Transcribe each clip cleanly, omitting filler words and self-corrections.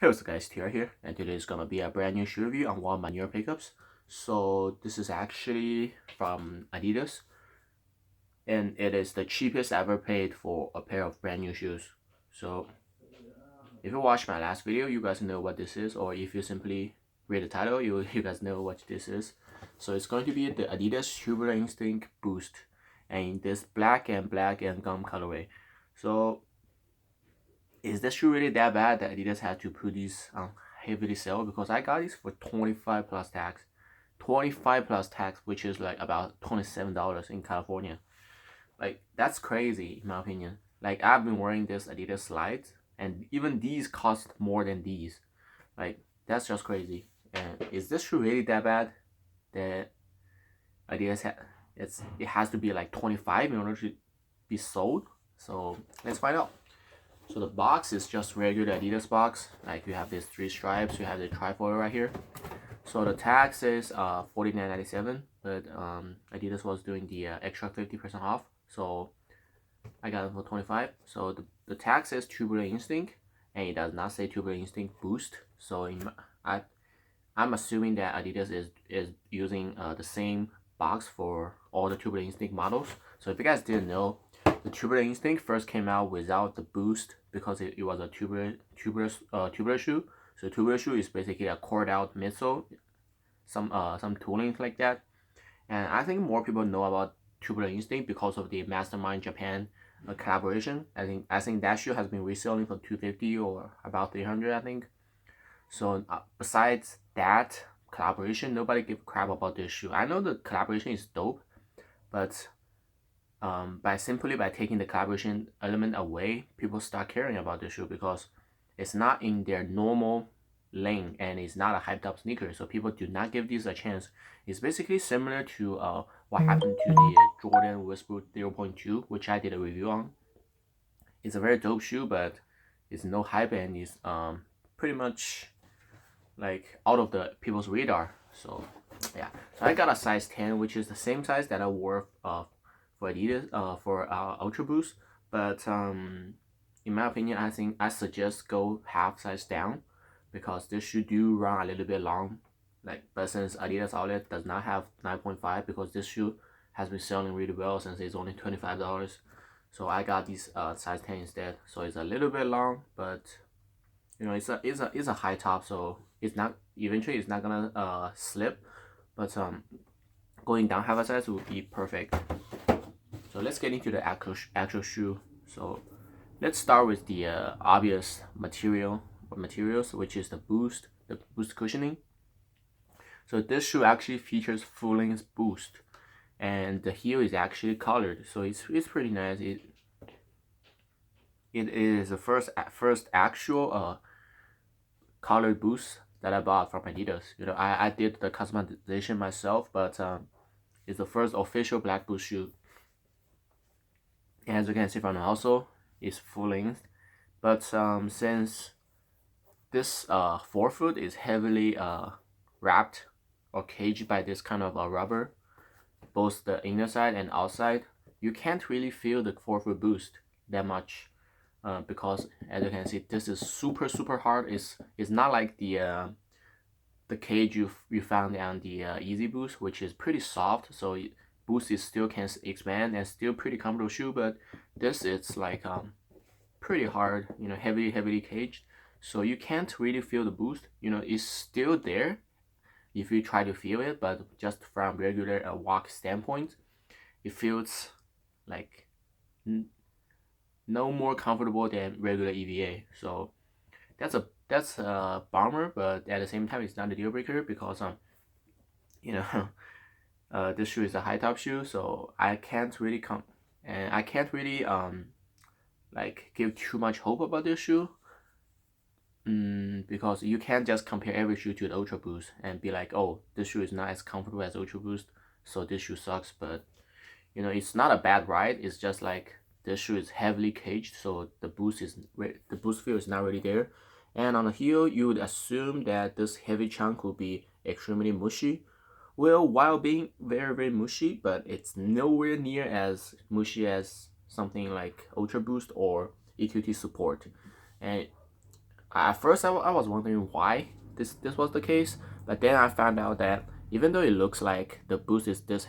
Hey, what's up guys, Tira here, and today is gonna be a brand new shoe review on one of my newer pickups. So this is actually from Adidas, and it is the cheapest I ever paid for a pair of brand new shoes. So if you watched my last video, you guys know what this is, or if you simply read the title, you guys know what this is. So it's going to be the Adidas Tubular Instinct Boost, and in this black and gum colorway. So is this shoe really that bad that Adidas had to put these on heavily sale? Because I got these for 25 plus tax. 25 plus tax, which is like about $27 in California. Like, that's crazy in my opinion. Like, I've been wearing this Adidas slides, and even these cost more than these. Like, that's just crazy. And is this shoe really that bad that Adidas it has to be like 25 in order to be sold? So let's find out. So the box is just regular Adidas box. Like, you have these three stripes, you have the trifoil right here. So the tax is $49.97, but Adidas was doing the extra 50% off, so I got it for 25. So the tax says Tubular Instinct, and it does not say Tubular Instinct Boost. So I'm assuming that Adidas is using the same box for all the Tubular Instinct models. So if you guys didn't know, the Tubular Instinct first came out without the boost because it was a tubular shoe. So tubular shoe is basically a cored out midsole, some tooling like that. And I think more people know about Tubular Instinct because of the Mastermind Japan collaboration. I think that shoe has been reselling for 250 or about 300, I think. So besides that collaboration, nobody give crap about this shoe. I know the collaboration is dope, but by taking the collaboration element away, people start caring about the shoe because it's not in their normal lane and it's not a hyped up sneaker, so people do not give this a chance. It's basically similar to what happened to the Jordan Westbrook 0.2, which I did a review on. It's a very dope shoe, but it's no hype and it's pretty much like out of the people's radar. So yeah, so I got a size 10, which is the same size that I wore for Adidas for Ultra Boost, but in my opinion, I think I suggest go half size down because this shoe do run a little bit long. Like, but since Adidas outlet does not have 9.5, because this shoe has been selling really well since it's only $25, so I got these size 10 instead. So it's a little bit long, but you know, it's a high top, so it's not eventually it's not gonna slip, but going down half a size would be perfect. So let's get into the actual shoe. So let's start with the obvious materials, which is the boost cushioning. So this shoe actually features full length boost, and the heel is actually colored, so it's pretty nice. It is the first actual colored boost that I bought from Adidas. You know, I did the customization myself, but it's the first official black boost shoe. And as you can see from the outsole, it's full length, but since this forefoot is heavily wrapped or caged by this kind of rubber, both the inner side and outside, you can't really feel the forefoot boost that much. Because as you can see, this is super hard. It's not like the cage you found on the Easy Boost, which is pretty soft. So boost is still can expand and still pretty comfortable shoe, but this it's like pretty hard. You know, heavily caged. So you can't really feel the boost. You know, it's still there if you try to feel it, but just from regular walk standpoint, it feels like no more comfortable than regular EVA. So that's a bummer, but at the same time, it's not a deal breaker because you know, this shoe is a high top shoe, so I can't really like give too much hope about this shoe. Because you can't just compare every shoe to the Ultra Boost and be like, oh, this shoe is not as comfortable as Ultra Boost, so this shoe sucks. But you know, it's not a bad ride. It's just like this shoe is heavily caged, so the boost feel is not really there. And on the heel, you would assume that this heavy chunk will be extremely mushy. Well, while being very mushy, but it's nowhere near as mushy as something like Ultra Boost or EQT Support. And at first I was wondering why this was the case, but then I found out that even though it looks like the boost is this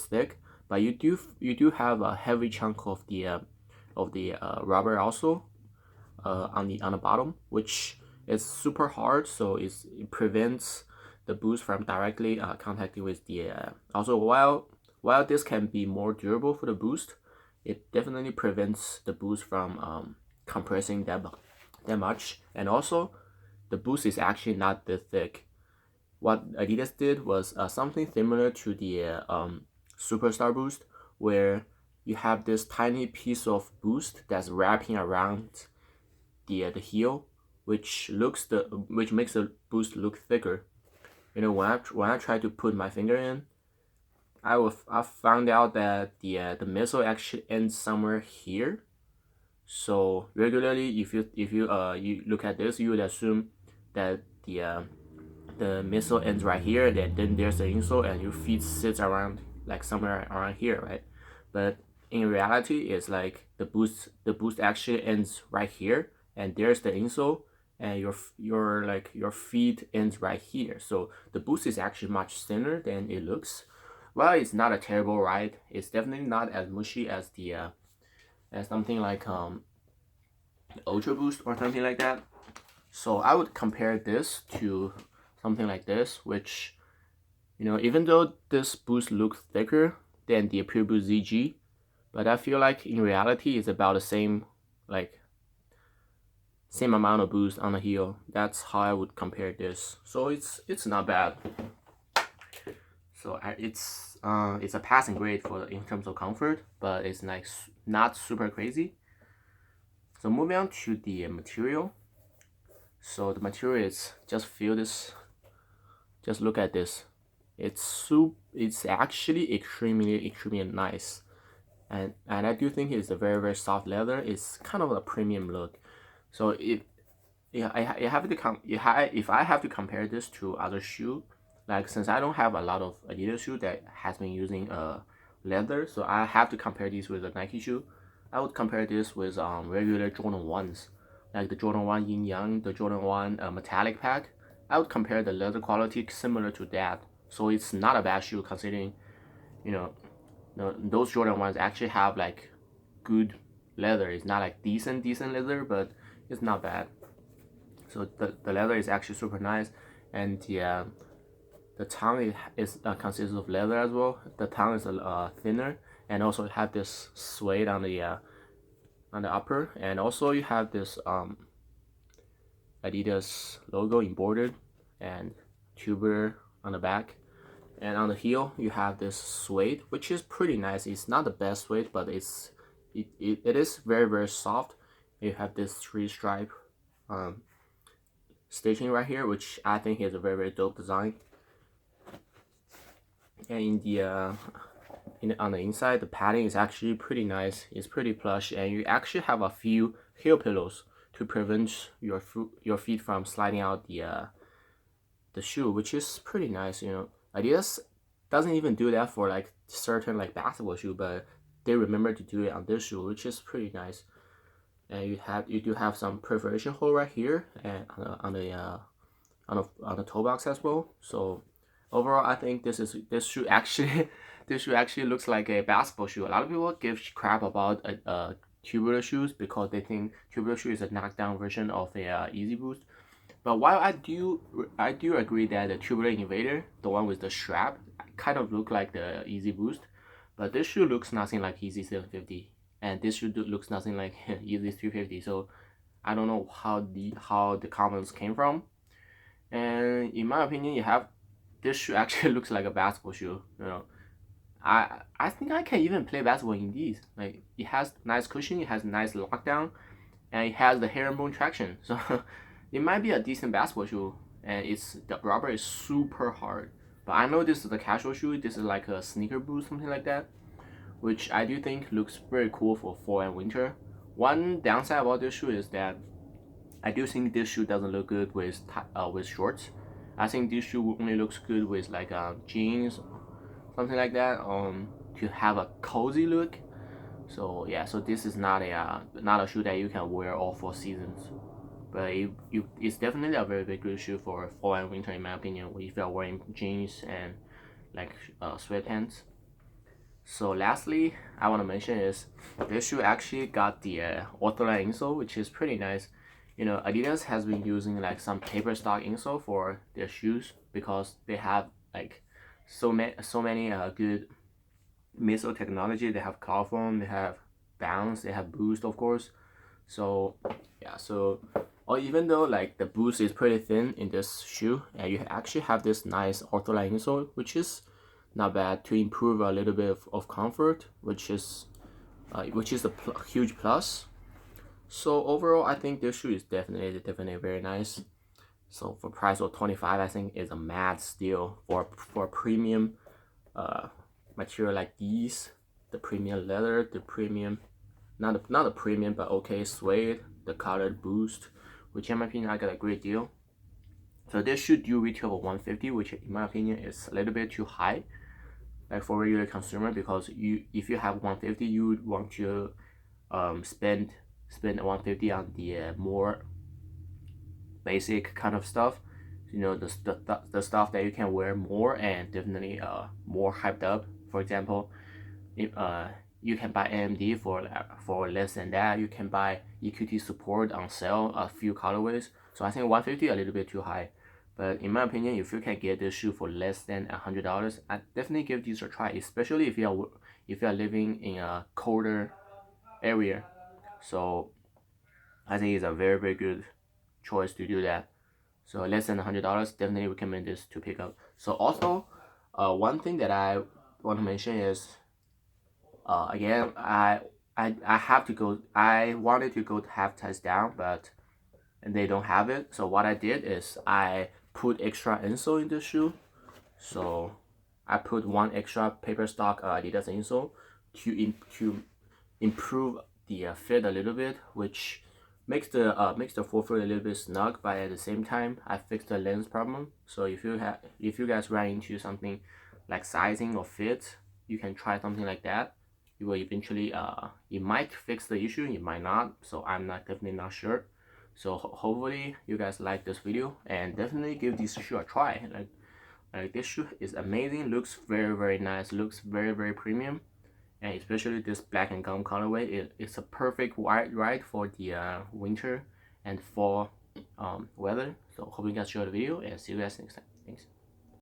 thick, but you do have a heavy chunk of the rubber also on the bottom, which is super hard, so it prevents the boost from directly contacting with the also while this can be more durable for the boost, it definitely prevents the boost from compressing that much, and also the boost is actually not this thick. What Adidas did was something similar to the Superstar boost, where you have this tiny piece of boost that's wrapping around the heel, which makes the boost look thicker. When I try to put my finger in, I found out that the missile actually ends somewhere here. So regularly, if you look at this, you would assume that the missile ends right here. Then there's the insole, and your feet sits around like somewhere around here, right? But in reality, it's like the boost actually ends right here, and there's the insole, and your feet ends right here. So the boost is actually much thinner than it looks. Well, it's not a terrible ride. It's definitely not as mushy as the as something like Ultra Boost or something like that. So I would compare this to something like this, which, even though this boost looks thicker than the Pure Boost ZG, but I feel like in reality it's about the same amount of boost on the heel. That's how I would compare this. So it's not bad. So it's a passing grade for in terms of comfort, but it's like not super crazy. So moving on to the material. So the material is just feel this. Just look at this. It's actually extremely nice, and I do think it's a very soft leather. It's kind of a premium look. So I have to if I have to compare this to other shoe, like since I don't have a lot of Adidas shoe that has been using leather, so I have to compare these with a Nike shoe. I would compare this with regular Jordan 1s, like the Jordan 1 Yin Yang, the Jordan 1 metallic pack. I would compare the leather quality similar to that. So it's not a bad shoe considering, you know, those Jordan 1s actually have like good leather. It's not like decent leather, but it's not bad. So the leather is actually super nice, and the tongue is consists of leather as well. The tongue is thinner, and also have this suede on the upper, and also you have this Adidas logo embroidered and Tubular on the back, and on the heel you have this suede, which is pretty nice. It's not the best suede, but it is very soft. You have this three stripe stitching right here, which I think is a very dope design. And on the inside, the padding is actually pretty nice. It's pretty plush, and you actually have a few heel pillows to prevent your feet from sliding out the shoe, which is pretty nice. Adidas doesn't even do that for like certain like basketball shoe, but they remember to do it on this shoe, which is pretty nice. And you do have some perforation hole right here and on the toe box as well. So overall, I think this shoe actually this shoe actually looks like a basketball shoe. A lot of people give crap about tubular shoes because they think tubular shoe is a knockdown version of a Easy Boost. But while I do agree that the Tubular Innovator, the one with the strap, kind of look like the Easy Boost, but this shoe looks nothing like Easy 750, and this shoe looks nothing like Easy 350. So I don't know how the comments came from, and in my opinion, this shoe actually looks like a basketball shoe. I think I can even play basketball in these. Like it has nice cushion, it has nice lockdown, and it has the herringbone traction. So it might be a decent basketball shoe, and the rubber is super hard. But I know this is a casual shoe. This is like a sneaker boot, something like that, which I do think looks very cool for fall and winter. One downside about this shoe is that I do think this shoe doesn't look good with shorts. I think this shoe only looks good with like jeans, something like that, to have a cozy look. So yeah, so this is not a shoe that you can wear all 4 seasons. but it's definitely a very good shoe for fall and winter in my opinion. If you are wearing jeans and like sweatpants. So lastly, I want to mention is this shoe actually got the ortholine insole, which is pretty nice. You know, Adidas has been using like some paper stock insole for their shoes because they have like so many good midsole technology. They have cloud foam, they have bounce, they have boost, of course. So yeah, so or even though like the boost is pretty thin in this shoe, you actually have this nice ortholine insole, which is not bad to improve a little bit of comfort, which is a huge plus. So overall, I think this shoe is definitely very nice. So for price of 25, I think is a mad steal for premium material like these, the premium leather, the premium not a premium but okay suede, the colored boost, which in my opinion I got a great deal. So this should do retail of 150, which in my opinion is a little bit too high, like for regular consumer, because if you have 150, you would want to spend 150 on the more basic kind of stuff. You know, the stuff that you can wear more and definitely more hyped up. For example, if you can buy AMD for less than that. You can buy EQT support on sale, a few colorways. So I think 150 a little bit too high. But in my opinion, if you can get this shoe for less than $100, I definitely give these a try. Especially if you are living in a colder area. So I think it's a very good choice to do that. So less than $100, definitely recommend this to pick up. So also, one thing that I want to mention is again, I have to go. I wanted to go to half size down, but they don't have it. So what I did is I put extra insole in the shoe. So I put one extra paper stock Adidas insole to improve the fit a little bit, which makes the forefoot a little bit snug. But at the same time, I fixed the lens problem. So if you guys run into something like sizing or fit, you can try something like that. You will eventually it might fix the issue, it might not. So I'm definitely not sure. So hopefully you guys like this video and definitely give this shoe a try. Like this shoe is amazing, looks very nice, looks very premium, and especially this black and gum colorway. It's a perfect ride for the winter and fall weather. So hope you guys enjoyed the video and see you guys next time.